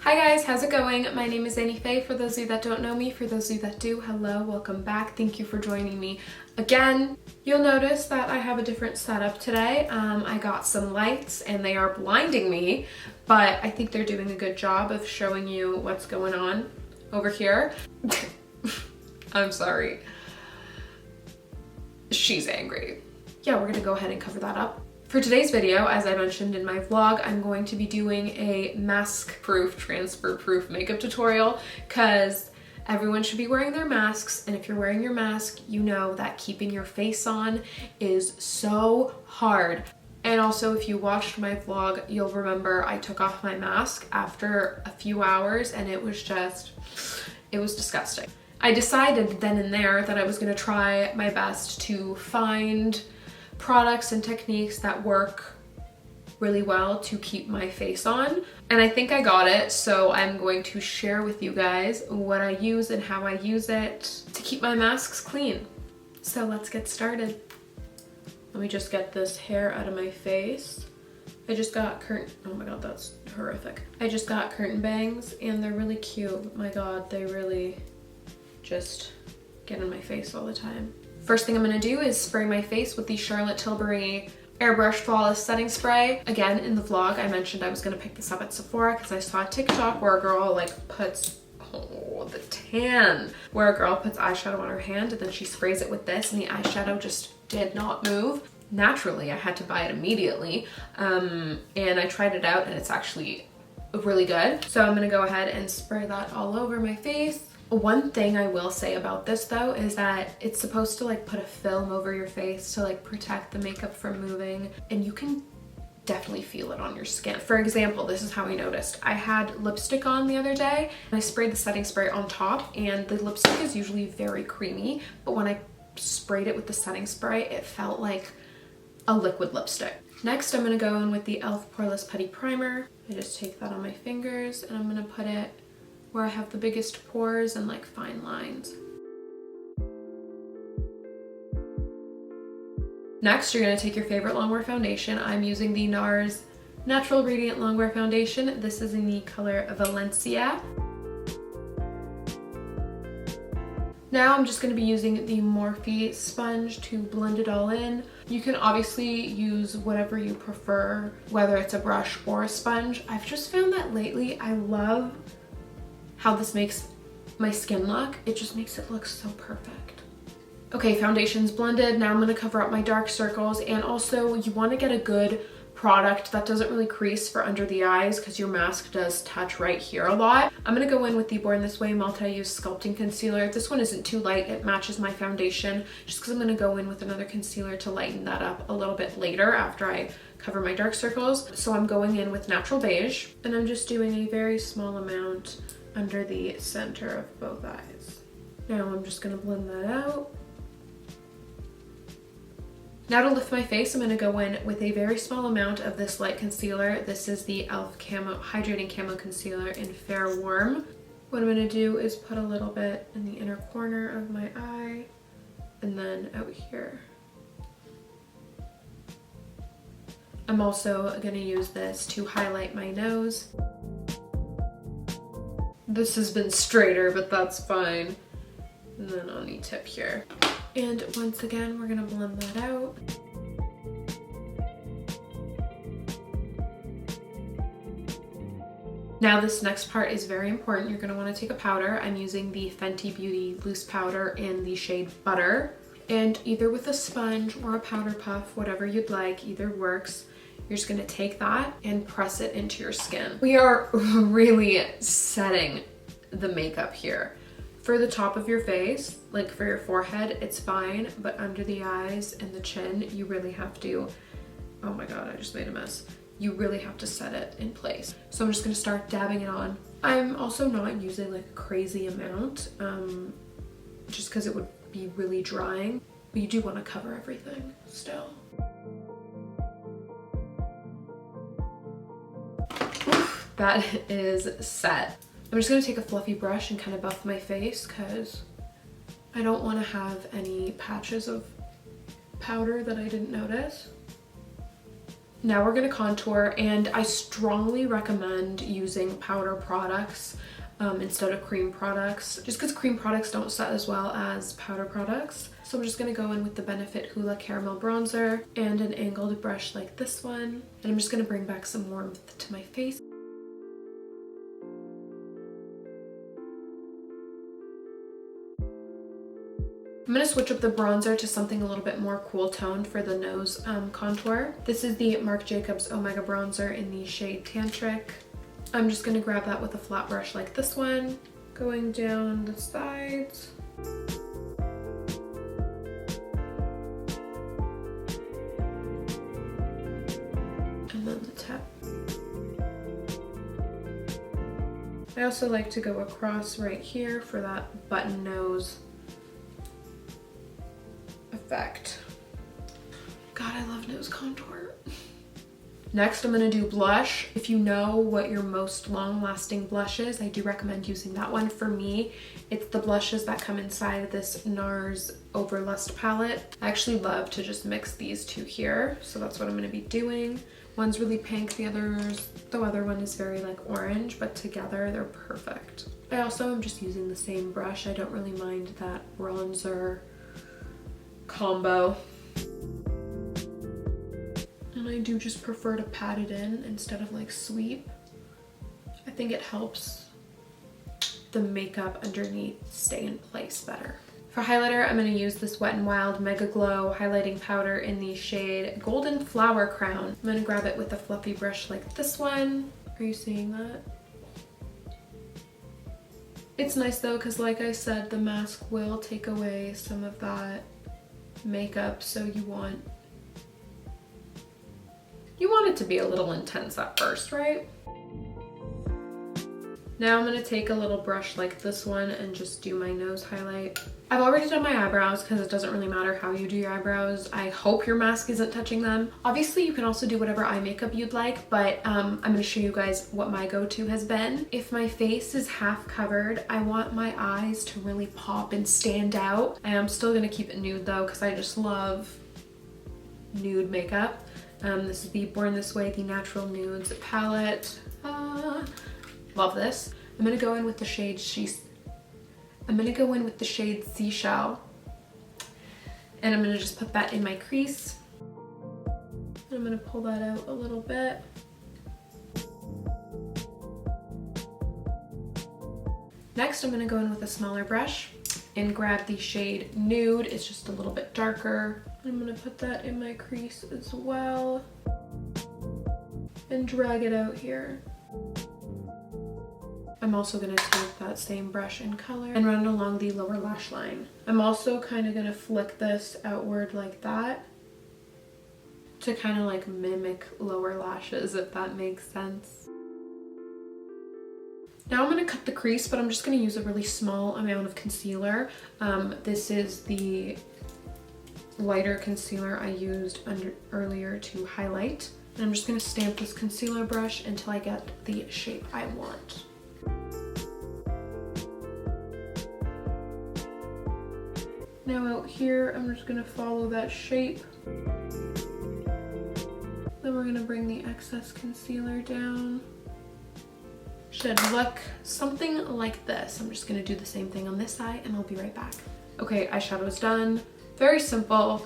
Hi guys, how's it going? My name is Anife. For those of you that don't know me, for those of you that do, hello, welcome back. Thank you for joining me again. You'll notice that I have a different setup today. I got some lights and they are blinding me, but I think they're doing a good job of showing you what's going on over here. I'm sorry. She's angry. Yeah, we're gonna go ahead and cover that up. For today's video, as I mentioned in my vlog, I'm going to be doing a mask-proof, transfer-proof makeup tutorial because everyone should be wearing their masks, and if you're wearing your mask, you know that keeping your face on is so hard. And also, if you watched my vlog, you'll remember I took off my mask after a few hours and it was disgusting. I decided then and there that I was gonna try my best to find products and techniques that work really well to keep my face on, and I think I got it, so I'm going to share with you guys what I use and how I use it to keep my masks clean. So let's get started. Let me just get this hair out of my face. I just got oh my god, that's horrific. I just got curtain bangs and they're really cute. My god, they really just get in my face all the time. First thing I'm gonna do is spray my face with the Tilbury Airbrush Flawless Setting Spray. Again, in the vlog, I mentioned I was gonna pick this up at Sephora because I saw a TikTok where a girl like puts, oh, the tan, where a girl puts eyeshadow on her hand and then she sprays it with this and the eyeshadow just did not move. Naturally, I had to buy it immediately, and I tried it out and it's actually really good. So I'm gonna go ahead and spray that all over my face. One thing I will say about this though is that it's supposed to like put a film over your face to like protect the makeup from moving, and you can definitely feel it on your skin. For example, this is how I noticed. I had lipstick on the other day and I sprayed the setting spray on top, and the lipstick is usually very creamy, but when I sprayed it with the setting spray, it felt like a liquid lipstick. Next, I'm gonna go in with the e.l.f. Poreless Putty Primer. I just take that on my fingers and I'm gonna put it where I have the biggest pores and like fine lines. Next, you're gonna take your favorite Longwear foundation. I'm using the NARS Natural Radiant Longwear Foundation. This is in the color Valencia. Now I'm just gonna be using the Morphe sponge to blend it all in. You can obviously use whatever you prefer, whether it's a brush or a sponge. I've just found that lately I love how this makes my skin look. It just makes it look so perfect. Okay, foundation's blended. Now I'm gonna cover up my dark circles, and also you wanna get a good product that doesn't really crease for under the eyes because your mask does touch right here a lot. I'm gonna go in with the Born This Way Multi-Use Sculpting Concealer. This one isn't too light, it matches my foundation, just because I'm gonna go in with another concealer to lighten that up a little bit later after I cover my dark circles. So I'm going in with Natural Beige, and I'm just doing a very small amount under the center of both eyes. Now I'm just gonna blend that out. Now to lift my face, I'm gonna go in with a very small amount of this light concealer. This is the e.l.f. Hydrating Camo Concealer in Fair Warm. What I'm gonna do is put a little bit in the inner corner of my eye and then out here. I'm also gonna use this to highlight my nose. This has been straighter, but that's fine. And then on the tip here. And once again, we're gonna blend that out. Now this next part is very important. You're gonna wanna take a powder. I'm using the Fenty Beauty Loose Powder in the shade Butter. And either with a sponge or a powder puff, whatever you'd like, either works. You're just gonna take that and press it into your skin. We are really setting the makeup here. For the top of your face, like for your forehead, it's fine, but under the eyes and the chin, you really have to, oh my god, I just made a mess. You really have to set it in place. So I'm just gonna start dabbing it on. I'm also not using like a crazy amount, just because it would be really drying, but you do wanna cover everything still. That is set. I'm just gonna take a fluffy brush and kind of buff my face because I don't want to have any patches of powder that I didn't notice. Now we're gonna contour, and I strongly recommend using powder products instead of cream products, just because cream products don't set as well as powder products. So I'm just gonna go in with the Benefit Hoola Caramel Bronzer and an angled brush like this one. And I'm just gonna bring back some warmth to my face. I'm going to switch up the bronzer to something a little bit more cool toned for the nose contour. This is the Marc Jacobs Omega Bronzer in the shade Tantric. I'm just going to grab that with a flat brush like this one, going down the sides. And then the tip. I also like to go across right here for that button nose effect. God, I love nose contour. Next, I'm gonna do blush. If you know what your most long-lasting blush is, I do recommend using that one. For me, it's the blushes that come inside this NARS Overlust palette. I actually love to just mix these two here, so that's what I'm gonna be doing. One's really pink, the other one is very like orange, but together they're perfect. I also am just using the same brush. I don't really mind that bronzer combo. And I do just prefer to pat it in instead of like sweep. I think it helps the makeup underneath stay in place better. For highlighter, I'm going to use this Wet n Wild Mega Glow highlighting powder in the shade Golden Flower Crown. I'm going to grab it with a fluffy brush like this one. Are you seeing that? It's nice though, because like I said, the mask will take away some of that makeup, so you want it to be a little intense at first, right? Now I'm going to take a little brush like this one and just do my nose highlight. I've already done my eyebrows because it doesn't really matter how you do your eyebrows. I hope your mask isn't touching them. Obviously, you can also do whatever eye makeup you'd like, but I'm going to show you guys what my go-to has been. If my face is half covered, I want my eyes to really pop and stand out. I am still going to keep it nude though, because I just love nude makeup. This is the Born This Way, the Natural Nudes palette. Love this. I'm gonna go in with the shade Seashell, and I'm gonna just put that in my crease. I'm gonna pull that out a little bit. Next, I'm gonna go in with a smaller brush and grab the shade Nude. It's just a little bit darker. I'm gonna put that in my crease as well and drag it out here. I'm also going to take that same brush and color and run it along the lower lash line. I'm also kind of going to flick this outward like that to kind of like mimic lower lashes, if that makes sense. Now I'm going to cut the crease, but I'm just going to use a really small amount of concealer. This is the lighter concealer I used earlier to highlight. And I'm just going to stamp this concealer brush until I get the shape I want. Now out here, I'm just gonna follow that shape. Then we're gonna bring the excess concealer down. Should look something like this. I'm just gonna do the same thing on this eye and I'll be right back. Okay, eyeshadow's done. Very simple.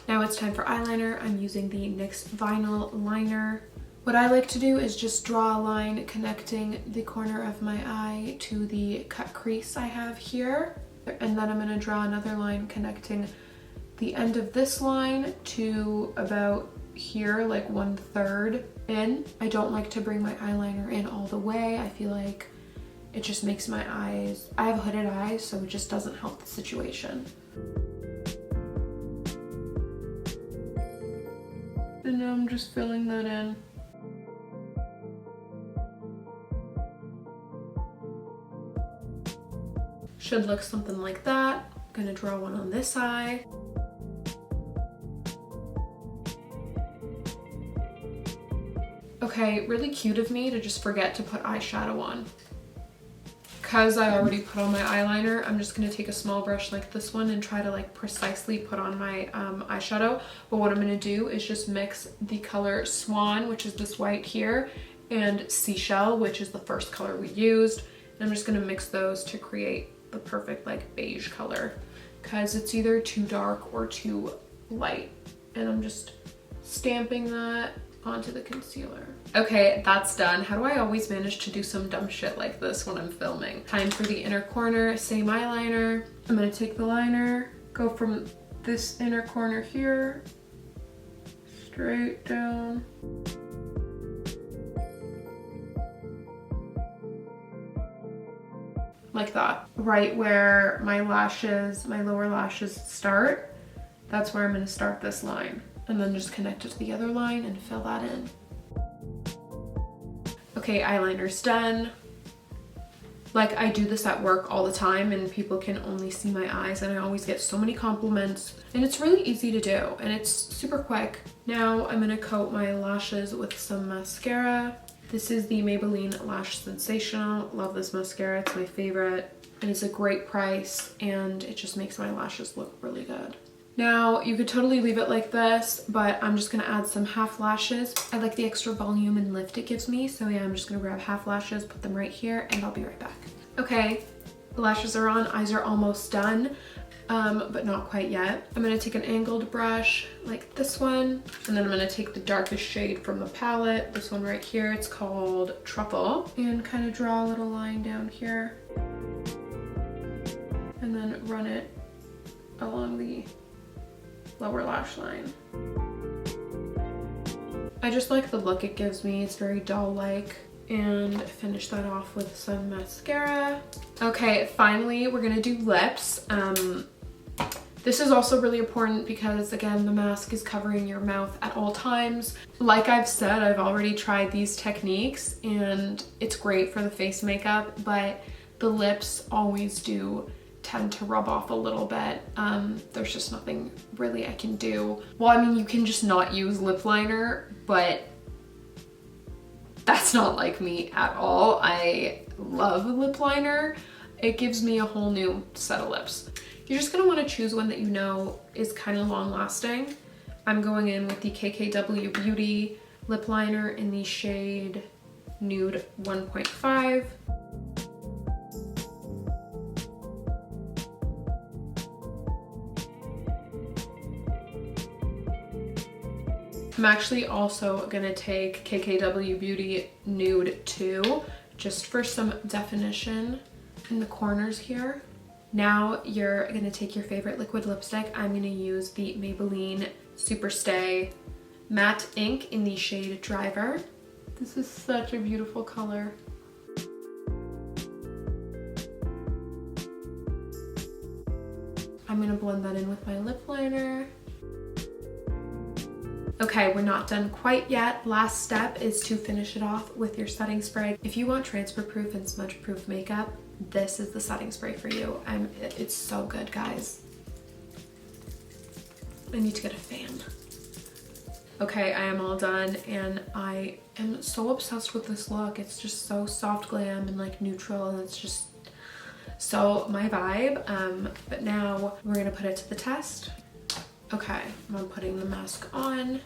Now it's time for eyeliner. I'm using the NYX Vinyl Liner. What I like to do is just draw a line connecting the corner of my eye to the cut crease I have here. And then I'm going to draw another line connecting the end of this line to about here, like 1/3 in. I don't like to bring my eyeliner in all the way. I feel like it just makes my eyes, I have hooded eyes, so it just doesn't help the situation. And now I'm just filling that in. Should look something like that. I'm gonna draw one on this eye. Okay, really cute of me to just forget to put eyeshadow on, Because I already put on my eyeliner, I'm just gonna take a small brush like this one and try to like precisely put on my eyeshadow. But what I'm gonna do is just mix the color Swan, which is this white here, and Seashell, which is the first color we used. And I'm just gonna mix those to create the perfect like beige color, because it's either too dark or too light. And I'm just stamping that onto the concealer. Okay, that's done. How do I always manage to do some dumb shit like this when I'm filming? Time for the inner corner, same eyeliner. I'm gonna take the liner, go from this inner corner here, straight down. Like that. Right where my lashes, my lower lashes start, that's where I'm gonna start this line. And then just connect it to the other line and fill that in. Okay, eyeliner's done. Like, I do this at work all the time and people can only see my eyes, and I always get so many compliments, and it's really easy to do and it's super quick. Now I'm gonna coat my lashes with some mascara. This is the Maybelline Lash Sensational. Love this mascara, it's my favorite, and it's a great price, and it just makes my lashes look really good. Now, you could totally leave it like this, but I'm just gonna add some half lashes. I like the extra volume and lift it gives me, so yeah, I'm just gonna grab half lashes, put them right here, and I'll be right back. Okay, the lashes are on, eyes are almost done, but not quite yet. I'm gonna take an angled brush like this one, and then I'm gonna take the darkest shade from the palette, this one right here, it's called Truffle, and kind of draw a little line down here, and then run it along the lower lash line. I just like the look it gives me, it's very doll-like. And finish that off with some mascara. Okay, finally we're gonna do lips. This is also really important because, again, the mask is covering your mouth at all times. Like I've said, I've already tried these techniques and it's great for the face makeup, but the lips always do tend to rub off a little bit. There's just nothing really I can do. Well, I mean, you can just not use lip liner, but that's not like me at all. I love lip liner. It gives me a whole new set of lips. You're just gonna wanna choose one that you know is kind of long lasting. I'm going in with the KKW Beauty lip liner in the shade Nude 1.5. I'm actually also gonna take KKW Beauty Nude 2 just for some definition in the corners here. Now you're gonna take your favorite liquid lipstick. I'm gonna use the Maybelline Superstay Matte Ink in the shade Driver. This is such a beautiful color. I'm gonna blend that in with my lip liner. Okay, we're not done quite yet. Last step is to finish it off with your setting spray. If you want transfer proof and smudge proof makeup, this is the setting spray for you. It's so good, guys. I need to get a fan. Okay, I am all done and I am so obsessed with this look. It's just so soft glam and like neutral, and it's just so my vibe. But now we're gonna put it to the test. Okay, I'm putting the mask on.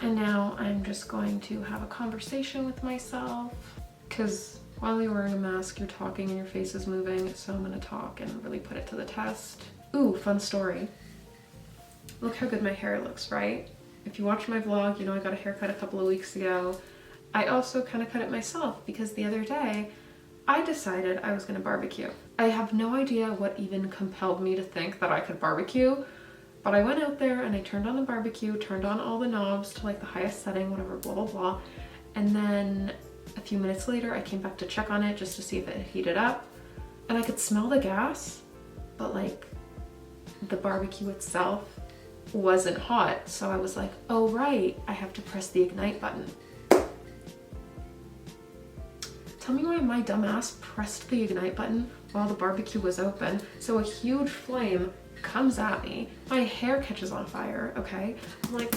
And now I'm just going to have a conversation with myself, because while you're wearing a mask, you're talking and your face is moving, so I'm gonna talk and really put it to the test. Ooh, fun story. Look how good my hair looks, right? If you watch my vlog, you know I got a haircut a couple of weeks ago. I also kind of cut it myself because the other day, I decided I was gonna barbecue. I have no idea what even compelled me to think that I could barbecue, but I went out there and I turned on the barbecue, turned on all the knobs to like the highest setting, whatever, blah, blah, blah. And then a few minutes later, I came back to check on it just to see if it had heated up. And I could smell the gas, but like the barbecue itself wasn't hot. So I was like, oh right, I have to press the ignite button. Tell me why my dumbass pressed the ignite button while the barbecue was open. So a huge flame comes at me. My hair catches on fire, okay? I'm like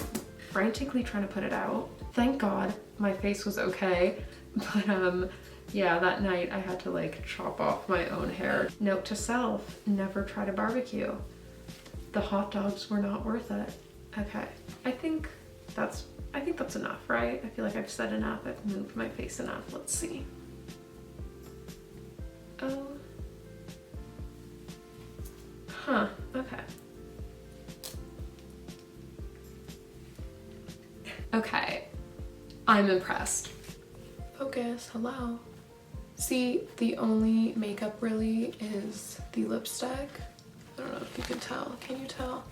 frantically trying to put it out. Thank God my face was okay, But yeah, that night I had to like chop off my own hair. Note to self, never try to barbecue. The hot dogs were not worth it. Okay, I think that's enough, right? I feel like I've said enough. I've moved my face enough. Let's see. Oh. Huh, okay. Okay, I'm impressed. Focus, hello. See, the only makeup really is the lipstick. I don't know if you can tell. Can you tell?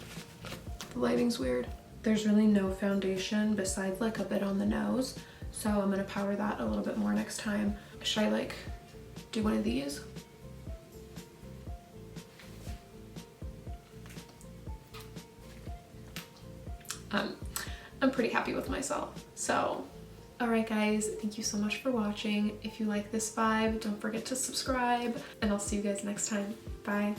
The lighting's weird. There's really no foundation besides like a bit on the nose. So I'm gonna powder that a little bit more next time. Should I like do one of these? I'm pretty happy with myself. So, all right guys, thank you so much for watching. If you like this vibe, don't forget to subscribe, and I'll see you guys next time. Bye.